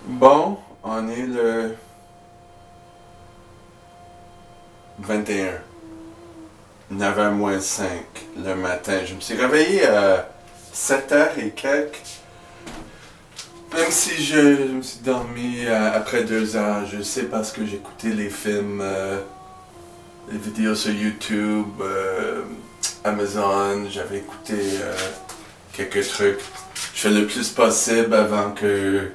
Bon, on est le 21, 9h moins 5 le matin. Je me suis réveillé à 7h et quelques. Même si je me suis dormi après 2 heures, je sais parce que j'écoutais les films, les vidéos sur YouTube, Amazon, j'avais écouté quelques trucs. Je fais le plus possible avant que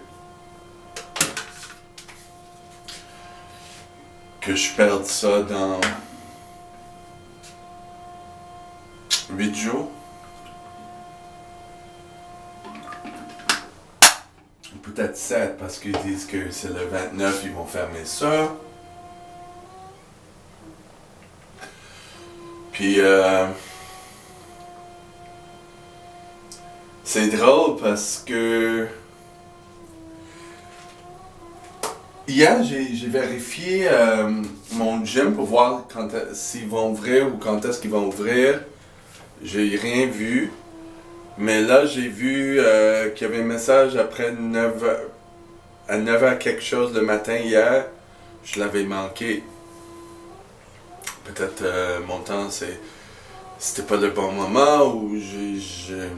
je perde ça dans 8 jours. Peut-être 7 parce qu'ils disent que c'est le 29, ils vont fermer ça. Puis c'est drôle parce que hier j'ai vérifié mon gym pour voir s'ils vont ouvrir ou quand est-ce qu'ils vont ouvrir. J'ai rien vu. Mais là, j'ai vu qu'il y avait un message après 9h, à 9h quelque chose le matin hier. Je l'avais manqué. Peut-être mon temps, c'était pas le bon moment ou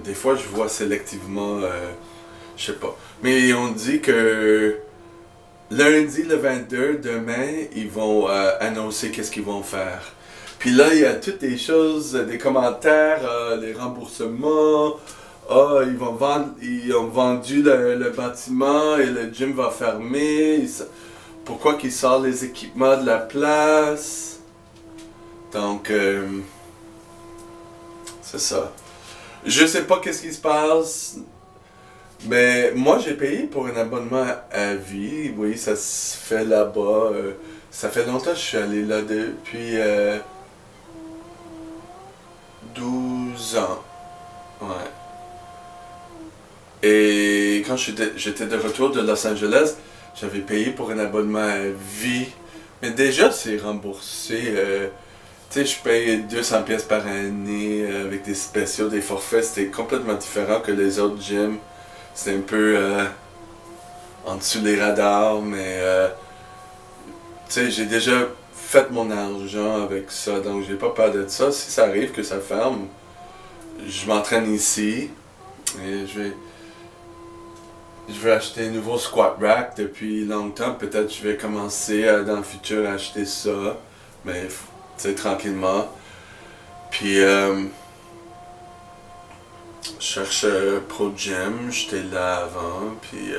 des fois je vois sélectivement, je sais pas. Mais on dit que lundi le 22, demain, ils vont annoncer qu'est-ce qu'ils vont faire. Puis là, il y a toutes des choses, des commentaires, les remboursements. Ah, ils ont vendu le bâtiment et le gym va fermer. Pourquoi qu'ils sortent les équipements de la place? Donc, c'est ça. Je sais pas qu'est-ce qui se passe, mais moi j'ai payé pour un abonnement à vie. Oui, ça se fait là-bas. Ça fait longtemps que je suis allé là depuis 12 ans. Ouais. Et quand j'étais de retour de Los Angeles, j'avais payé pour un abonnement à vie. Mais déjà, c'est remboursé. Tu sais, je paye 200 pièces par année avec des spéciaux, des forfaits. C'était complètement différent que les autres gyms. C'est un peu en dessous des radars, mais tu sais, j'ai déjà fait mon argent avec ça, donc j'ai pas peur de ça. Si ça arrive que ça ferme, je m'entraîne ici et je vais acheter un nouveau squat rack depuis longtemps. Peut-être je vais commencer dans le futur à acheter ça, mais tu sais, tranquillement. Puis je cherche Pro Gym, j'étais là avant, puis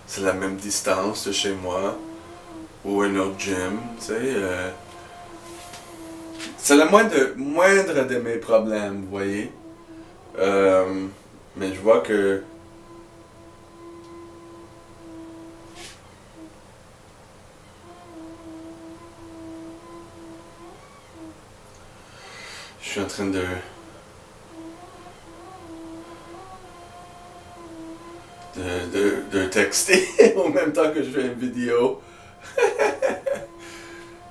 c'est la même distance de chez moi, ou un autre gym, tu sais. C'est le moindre de mes problèmes, vous voyez. Mais je vois que je suis en train de texter en même temps que je fais une vidéo.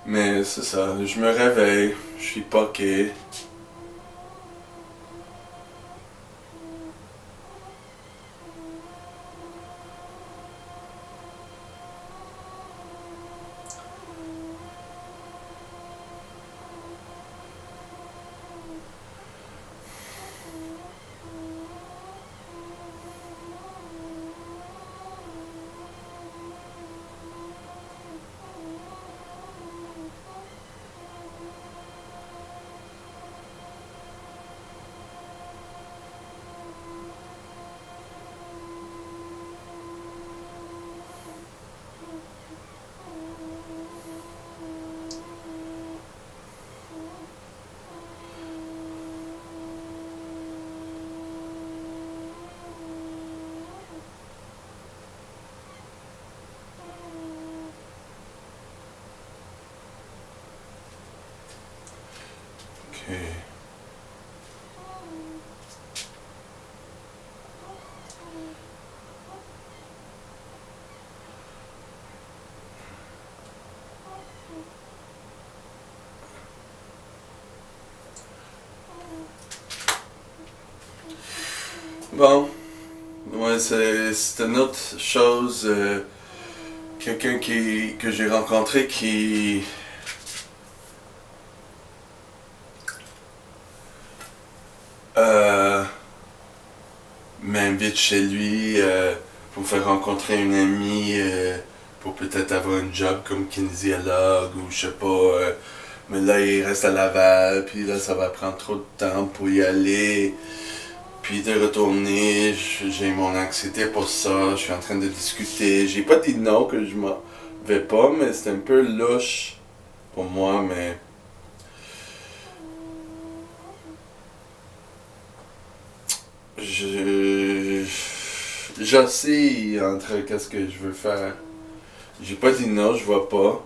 Mais c'est ça, je me réveille, je suis poqué. Ok. Bon, ouais, c'est une autre chose. quelqu'un que j'ai rencontré qui m'invite chez lui pour me faire rencontrer une amie pour peut-être avoir un job comme kinésiologue ou je sais pas. Mais là, il reste à Laval, puis là, ça va prendre trop de temps pour y aller. Puis de retourner, j'ai mon anxiété pour ça, je suis en train de discuter. J'ai pas dit non que je m'en vais pas, mais c'est un peu louche pour moi, mais je j'oscille entre qu'est-ce que je veux faire. J'ai pas dit non, je vois pas,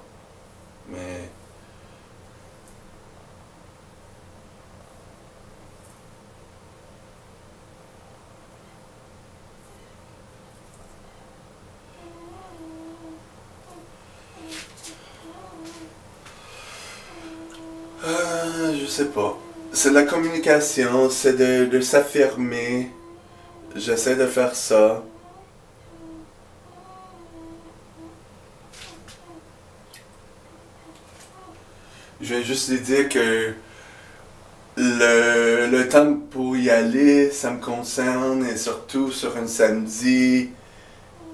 mais je sais pas. C'est la communication, c'est de s'affirmer. J'essaie de faire ça. Je vais juste lui dire que le temps pour y aller, ça me concerne, et surtout sur un samedi.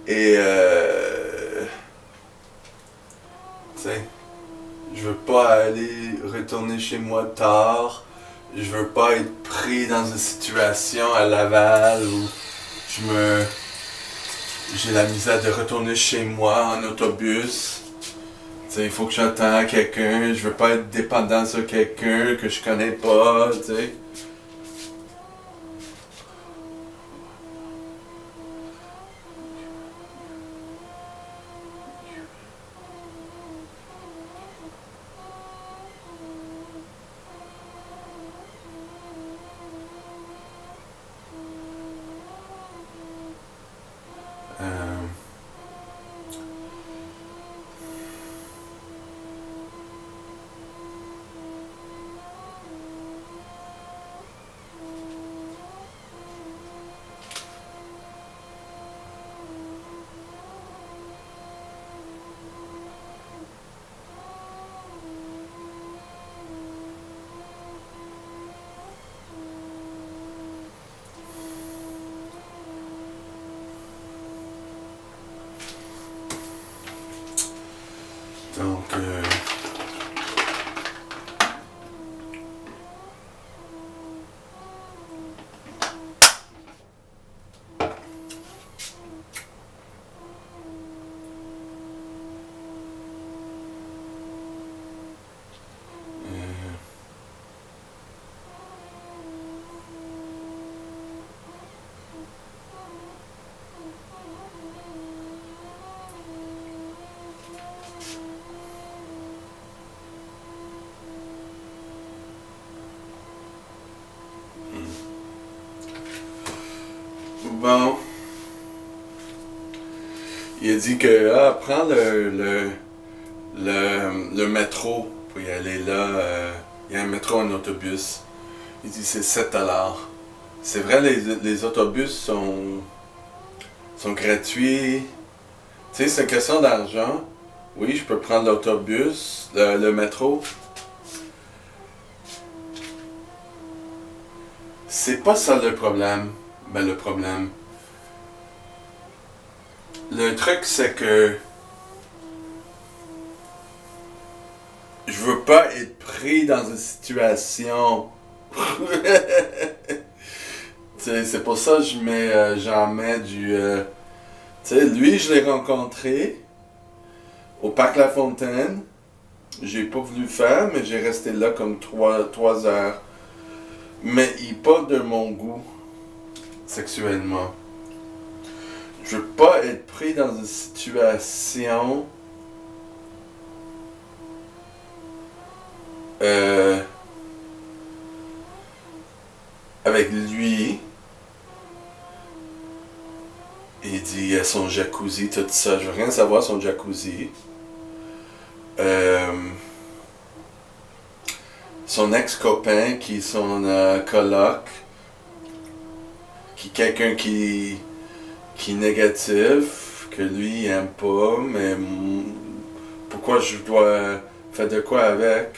Et tu sais, je veux pas aller retourner chez moi tard. Je veux pas être pris dans une situation à Laval où je me j'ai la misère de retourner chez moi en autobus. Tu sais, il faut que j'attende quelqu'un. Je veux pas être dépendant sur quelqu'un que je connais pas, tu sais. Euh, donc, bon, il a dit que prends le métro pour y aller là. Il y a un métro, un autobus. Il dit c'est 7 $. C'est vrai, les autobus sont gratuits. Tu sais, c'est une question d'argent. Oui, je peux prendre l'autobus, le métro. C'est pas ça le problème. Ben, le problème. Le truc, c'est que je veux pas être pris dans une situation. C'est pour ça que j'en mets du. Tu sais, lui, je l'ai rencontré au Parc La Fontaine. J'ai pas voulu faire, mais j'ai resté là comme 3 heures. Mais il est pas de mon goût sexuellement. Je veux pas être pris dans une situation avec lui. Il dit il y a son jacuzzi, tout ça. Je veux rien savoir son jacuzzi. Son ex-copain qui est son coloc, qui est quelqu'un qui est négatif, que lui il aime pas, mais pourquoi je dois faire de quoi avec?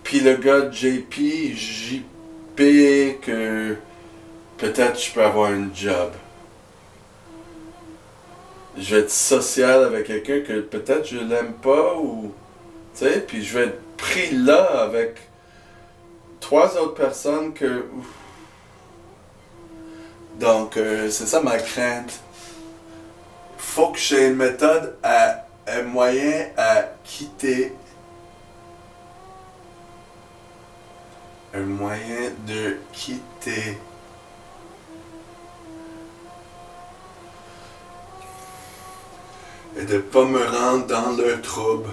Puis le gars de JP, JP, que peut-être je peux avoir un job. Je vais être social avec quelqu'un que peut-être je l'aime pas, ou tu sais, puis je vais être pris là avec trois autres personnes que. Donc c'est ça ma crainte. Faut que j'ai une méthode, un moyen à quitter. Un moyen de quitter. Et de pas me rendre dans le trouble.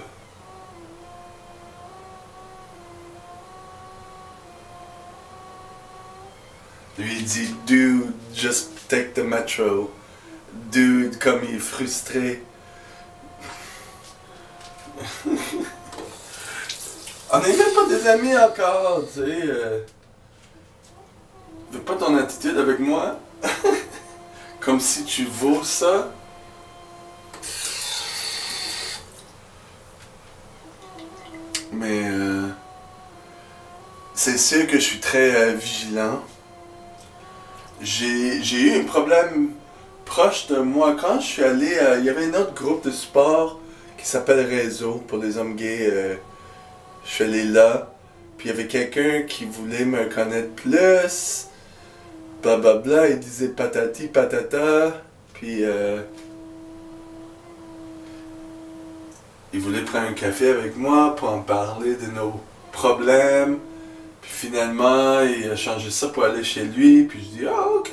Lui il dit, dude, just take the metro. Dude, comme il est frustré. On n'est même pas des amis encore, tu sais. Veux pas ton attitude avec moi? Comme si tu vaux ça? Mais c'est sûr que je suis très vigilant. J'ai eu un problème proche de moi. Quand je suis allé, il y avait un autre groupe de sport qui s'appelle Réseau pour les hommes gays. Je suis allé là. Puis il y avait quelqu'un qui voulait me connaître plus. Blablabla. Il disait patati patata. Puis il voulait prendre un café avec moi pour en parler de nos problèmes. Puis finalement, il a changé ça pour aller chez lui. Puis je dis, ah, ok.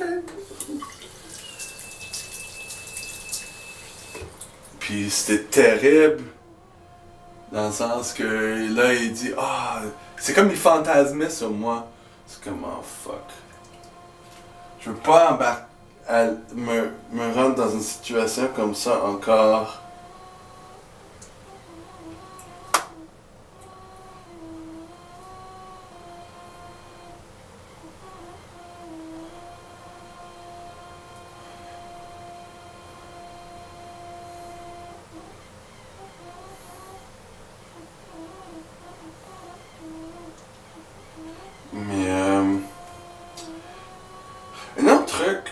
Puis c'était terrible. Dans le sens que là, il dit, ah, c'est comme il fantasmait sur moi. C'est comme, oh fuck. Je veux pas me rendre dans une situation comme ça encore. Mais un autre truc,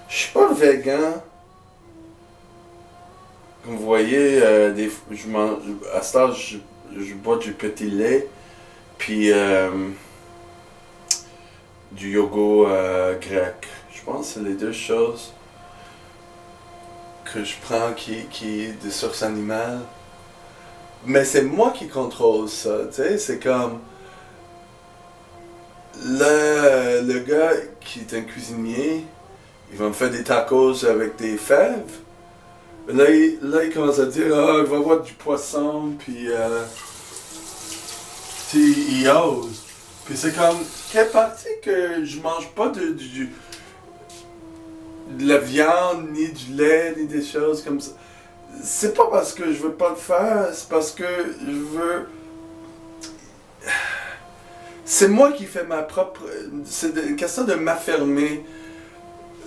je suis pas végan. Comme vous voyez, à cet âge, je bois du petit lait, puis du yogourt grec. Je pense que c'est les deux choses que je prends qui est de source animale. Mais c'est moi qui contrôle ça, tu sais, c'est comme le gars qui est un cuisinier, il va me faire des tacos avec des fèves. Là, il commence à dire, ah, il va avoir du poisson, puis il ose. Puis c'est comme, quelle partie que je mange pas de la viande, ni du lait, ni des choses comme ça. C'est pas parce que je veux pas le faire, c'est parce que je veux. C'est moi qui fais ma propre. C'est une question de m'affirmer.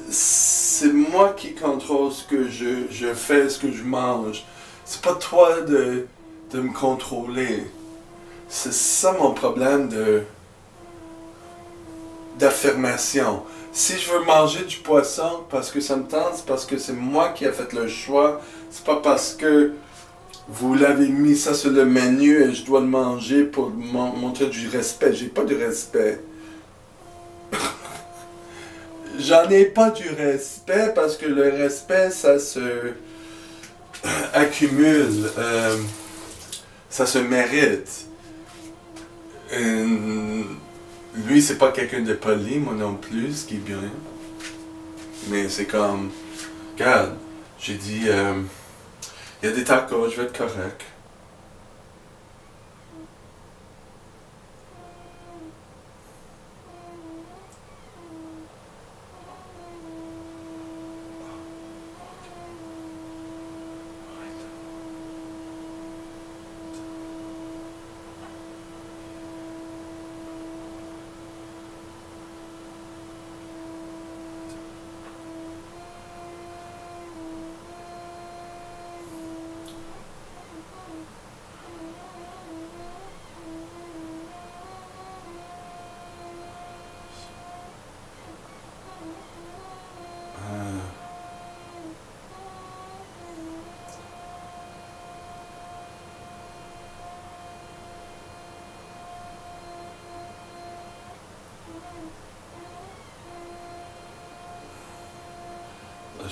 C'est moi qui contrôle ce que je fais, ce que je mange. C'est pas toi de me contrôler. C'est ça mon problème d'affirmation. Si je veux manger du poisson parce que ça me tente, c'est parce que c'est moi qui ai fait le choix. C'est pas parce que vous l'avez mis ça sur le menu et je dois le manger pour montrer du respect. J'ai pas de respect. J'en ai pas du respect parce que le respect, ça se accumule. Ça se mérite. Lui, c'est pas quelqu'un de poli, moi non plus, ce qui est bien. Mais c'est comme, regarde, j'ai dit, il y a des tacos, je vais être correct.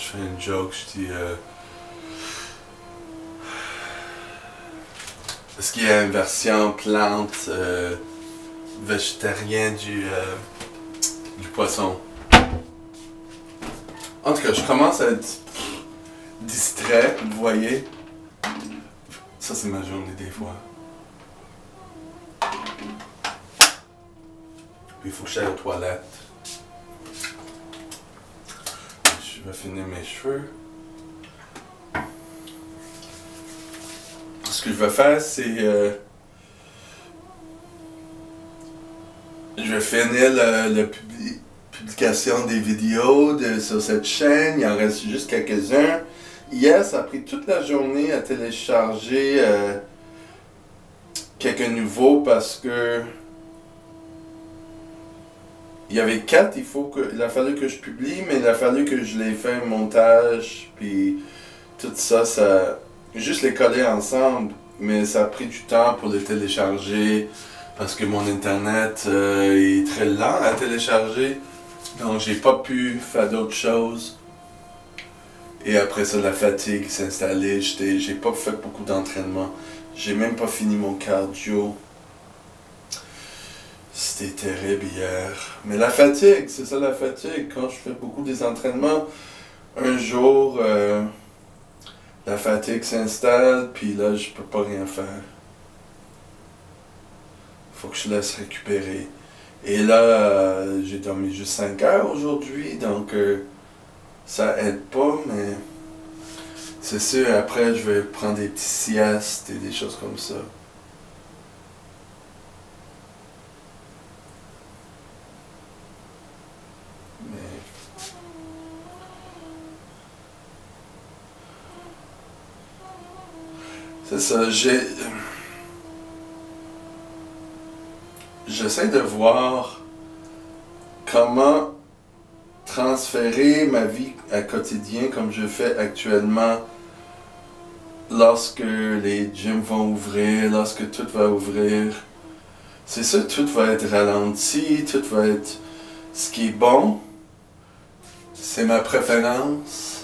je fais une joke, je dis est-ce qu'il y a une version plante végétarienne du poisson? En tout cas, je commence à être distrait, vous voyez. Ça, c'est ma journée des fois. Puis il faut que j'aille aux toilettes. Je vais finir mes cheveux. Ce que je vais faire, c'est... je vais finir la publication des vidéos sur cette chaîne. Il en reste juste quelques-uns. Hier, ça a pris toute la journée à télécharger quelques nouveaux parce que il y avait 4, il a fallu que je publie, mais il a fallu que je les fasse un montage, puis tout ça, juste les coller ensemble, mais ça a pris du temps pour les télécharger, parce que mon internet est très lent à télécharger, donc j'ai pas pu faire d'autres choses. Et après ça, la fatigue s'est installée, j'ai pas fait beaucoup d'entraînement, j'ai même pas fini mon cardio. C'était terrible hier. Mais la fatigue, c'est ça la fatigue. Quand je fais beaucoup des entraînements, un jour, la fatigue s'installe, puis là, je peux pas rien faire. Faut que je laisse récupérer. Et là, j'ai dormi juste 5 heures aujourd'hui, donc ça aide pas, mais c'est sûr, après, je vais prendre des petits siestes et des choses comme ça. C'est ça, j'essaie de voir comment transférer ma vie à quotidien comme je fais actuellement lorsque les gyms vont ouvrir, lorsque tout va ouvrir. C'est ça, tout va être ralenti, tout va être ce qui est bon. C'est ma préférence.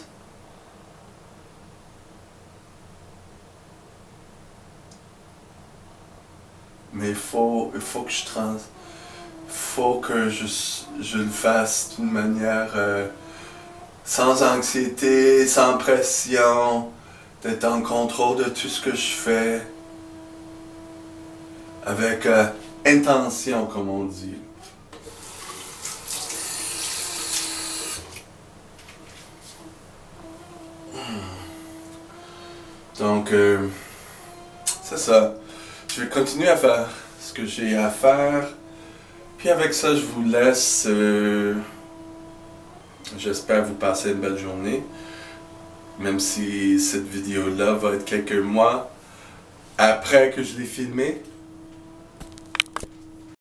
Mais il faut que je le fasse d'une manière sans anxiété, sans pression, d'être en contrôle de tout ce que je fais, avec intention, comme on dit. Donc, c'est ça. Je vais continuer à faire ce que j'ai à faire. Puis avec ça, je vous laisse. J'espère vous passer une belle journée. Même si cette vidéo-là va être quelques mois après que je l'ai filmée.